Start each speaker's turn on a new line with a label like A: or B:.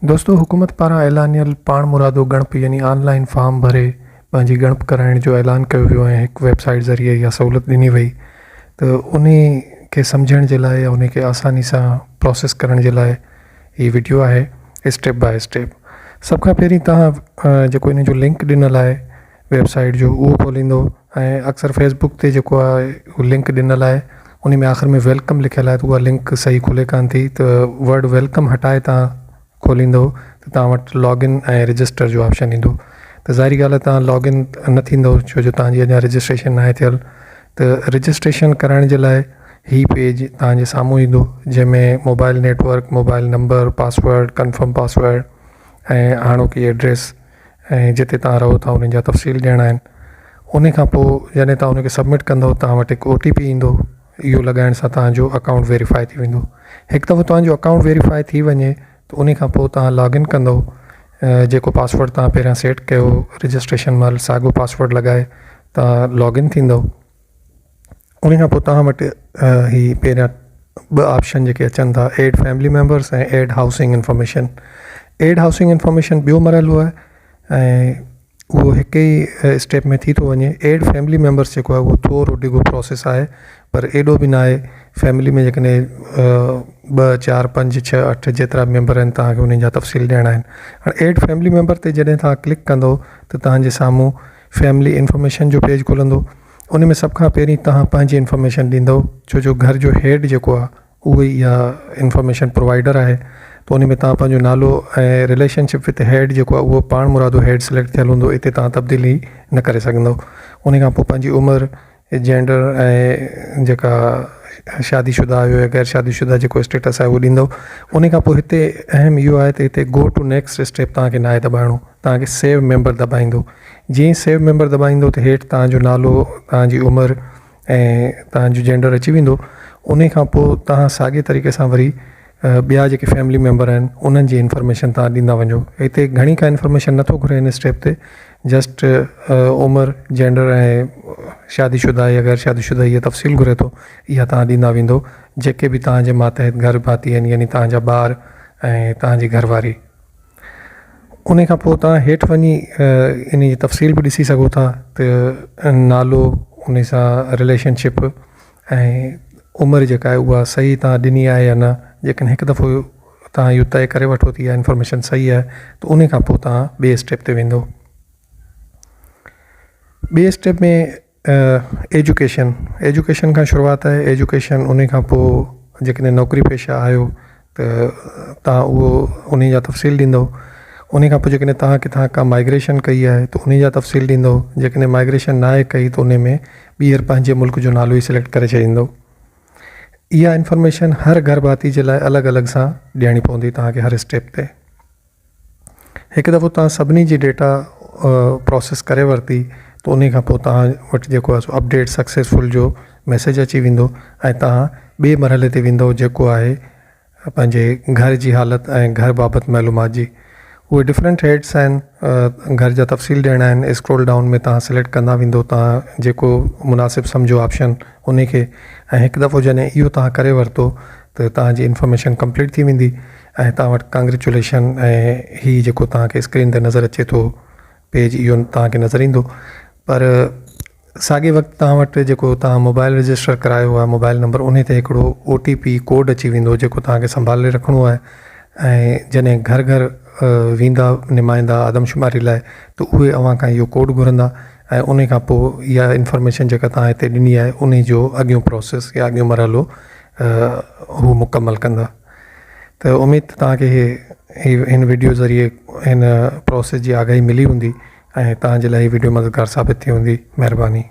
A: दोस्तों, हुकूमत पारां ऐलानियल पाण मुरादो गणप यानी ऑनलाइन फॉर्म भरे पंहिंजी गणप कराइण जो ऐलान कयो वियो ऐं हिकु वेबसाइट ज़रिए इहा सहूलियत ॾिनी वई। त उन खे सम्झण जे लाइ या उन खे आसानी सां प्रोसेस करण जे लाइ हीअ वीडियो आहे स्टेप बाय स्टेप। सभ खां पहिरीं तव्हां जेको इन जो लिंक ॾिनल आहे वेबसाइट जो उहो खोलींदो ऐं अक्सर फेसबुक ते जेको आहे उहो लिंक ॾिनल आहे उन में आख़िर में वेलकम लिखियलु आहे त उहा लिंक सही खुले कान थी। त वर्ड वेलकम हटाए तव्हां खोलींदो त तव्हां वटि लॉगिन ऐं रजिस्टर जो ऑप्शन ईंदो। त ज़ाहिरी ॻाल्हि आहे तव्हां लॉगिन न थींदो छो जो तव्हांजी अञा रजिस्ट्रेशन नाहे थियल। त रजिस्ट्रेशन कराइण जे लाइ हीअ पेज तव्हांजे साम्हूं ईंदो जंहिंमें mobile network, mobile number, password, confirm password ऐं हाणोकी एड्रेस ऐं जिते तव्हां रहो था उन्हनि जा तफ़सील ॾियणा आहिनि। उन खां पोइ जॾहिं तव्हां उनखे सबमिट कंदव तव्हां वटि हिकु OTP ईंदो। इहो लॻाइण सां तव्हांजो अकाउंट वेरीफाई थी वेंदो। हिकु दफ़ो तव्हांजो अकाउंट वेरीफाई थी वञे त उन खां पोइ तव्हां लॉगिन कंदव। जेको पासवर्ड तव्हां पहिरियां सेट कयो रजिस्ट्रेशन महिल साॻियो पासवर्ड लॻाए तव्हां लॉगिन थींदव। उन खां पोइ तव्हां वटि हीअ पहिरियां ॿ ऑप्शन जेके अचनि था, एड फैमिली मेम्बर्स ऐं add housing information. Add housing information ॿियो मरहलो आहे ऐं उहो हिकु ई स्टेप में थी थो वञे। एड फैमिली मेम्बर्स जेको आहे उहो थोरो डिघो प्रोसेस आहे पर एॾो बि न आहे। फैमिली में जेकॾहिं 2, 4, 5, 6, 8 जेतिरा मेंबर आहिनि तव्हांखे उन्हनि जा तफ़सील ॾियणा आहिनि। हाणे एड फैमिली मेंबर ते जॾहिं तव्हां क्लिक कंदो त तव्हांजे साम्हूं फैमिली इंफॉर्मेशन जो पेज खुलंदो। उन में सभ खां पहिरीं तव्हां पंहिंजी इंफॉर्मेशन ॾींदव छो जो घर जो हेड जेको आहे उहो ई इहा इंफॉर्मेशन प्रोवाइडर आहे। त उन में तव्हां पंहिंजो नालो ऐं रिलेशनशिप विथ हेड जेको आहे उहो पाण मुरादो हेड सिलेक्ट थियल हूंदो। हिते तव्हां तब्दीली न करे सघंदव। उन खां पोइ पंहिंजी उमिरि, जेंडर ऐं जेका शादीशुदा आहियो या गैर शादीशुदा जेको स्टेटस आहे उहो ॾींदव। उन खां पोइ हिते अहम इहो आहे त हिते गो टू नेक्स्ट स्टेप तव्हांखे न आहे दॿाइणो, तव्हांखे सेव मेंबर दॿाईंदो। जीअं ई सेव मेंबर दॿाईंदो त हेठि तव्हांजो नालो, तव्हांजी उमिरि ऐं तव्हांजो जेंडर अची वेंदो। उन खां पोइ तव्हां साॻिए तरीक़े सां वरी ॿिया जेके फैमिली मेंबर आहिनि उन्हनि जी इंफॉर्मेशन तव्हां ॾींदा वञो। हिते घणी का इंफॉर्मेशन नथो घुरे हिन स्टेप ते, जस्ट उमिरि, जेंडर ऐं शादीशुदा या गैर शादीशुदा इहा तफ़सील घुरे थो, इहा तव्हां ॾींदा वेंदो। जेके बि तव्हांजे मातहत घर भाती आहिनि यानी तव्हांजा ॿार ऐं तव्हांजी घरवारी। उन खां पोइ तव्हां हेठि वञी इन जी तफ़सील बि ॾिसी सघो था त नालो, उन सां रिलेशनशिप ऐं उमिरि जेका आहे उहा सही तव्हां ॾिनी आहे या न। जेकॾहिं हिकु दफ़ो तव्हां इहो तइ करे वठो त इहा इंफॉर्मेशन सही आहे त उन खां पोइ तव्हां ॿिए स्टेप ते वेंदो। ॿिए स्टेप में एजुकेशन खां शुरूआति आहे। एजुकेशन उन खां पोइ जेकॾहिं नौकिरी पेशा आहियो त तव्हां उहो उन जा तफ़सील ॾींदव। उन खां पोइ जेकॾहिं तव्हां किथां का माइग्रेशन कई आहे त उन जा तफ़सील ॾींदव। जेकॾहिं माइग्रेशन न आहे कई त उन में ॿीहर पंहिंजे मुल्क जो नालो ई सिलेक्ट करे छॾींदो। इहा इंफॉर्मेशन हर घर भाती जे लाइ अलॻि अलॻि सां ॾियणी पवंदी तव्हांखे हर स्टेप ते। हिकु दफ़ो तव्हां सभिनी जी डेटा प्रोसेस करे वरिती त उन खां पोइ तव्हां वटि जेको आहे अपडेट सक्सेसफुल जो मैसेज अची वेंदो ऐं तव्हां ॿिए मरहले ते वेंदव जेको आहे पंहिंजे घर जी हालति ऐं घर बाबति मालूमात जी। उहे डिफरेंट हेड्स आहिनि, घर जा तफ़सील ॾियणा आहिनि। स्क्रोल डाउन में तव्हां सिलेक्ट कंदा वेंदो तव्हां जेको मुनासिबु सम्झो ऑप्शन उन खे। ऐं हिकु दफ़ो जॾहिं इहो तव्हां करे वरितो त तव्हांजी इंफॉर्मेशन कंप्लीट थी वेंदी ऐं तव्हां वटि कांग्रेचुलेशन ऐं हीअ जेको तव्हांखे स्क्रीन ते नज़र अचे थो पेज इहो तव्हांखे नज़र ईंदो। पर साॻे वक़्तु तव्हां वटि जेको तव्हां मोबाइल रजिस्टर करायो आहे मोबाइल नंबर, उन ते हिकिड़ो OTP कोड अची वेंदो जेको तव्हांखे संभाले रखिणो आहे। ऐं जॾहिं घर घर वेंदा नुमाइंदा आदमशुमारी लाइ त उहे अव्हां खां इहो कोड घुरंदा ऐं उन खां पोइ इहा इंफॉर्मेशन जेका तव्हां हिते ॾिनी आहे उन जो अॻियों प्रोसेस या अॻियों मरहलो हू मुकमल कंदा। त उमेद तव्हांखे हिन वीडियो ज़रिए हिन प्रोसेस जी आगाही मिली हूंदी ऐं तव्हांजे लाइ हीअ वीडियो मददगार साबित थी हूंदी। महिरबानी।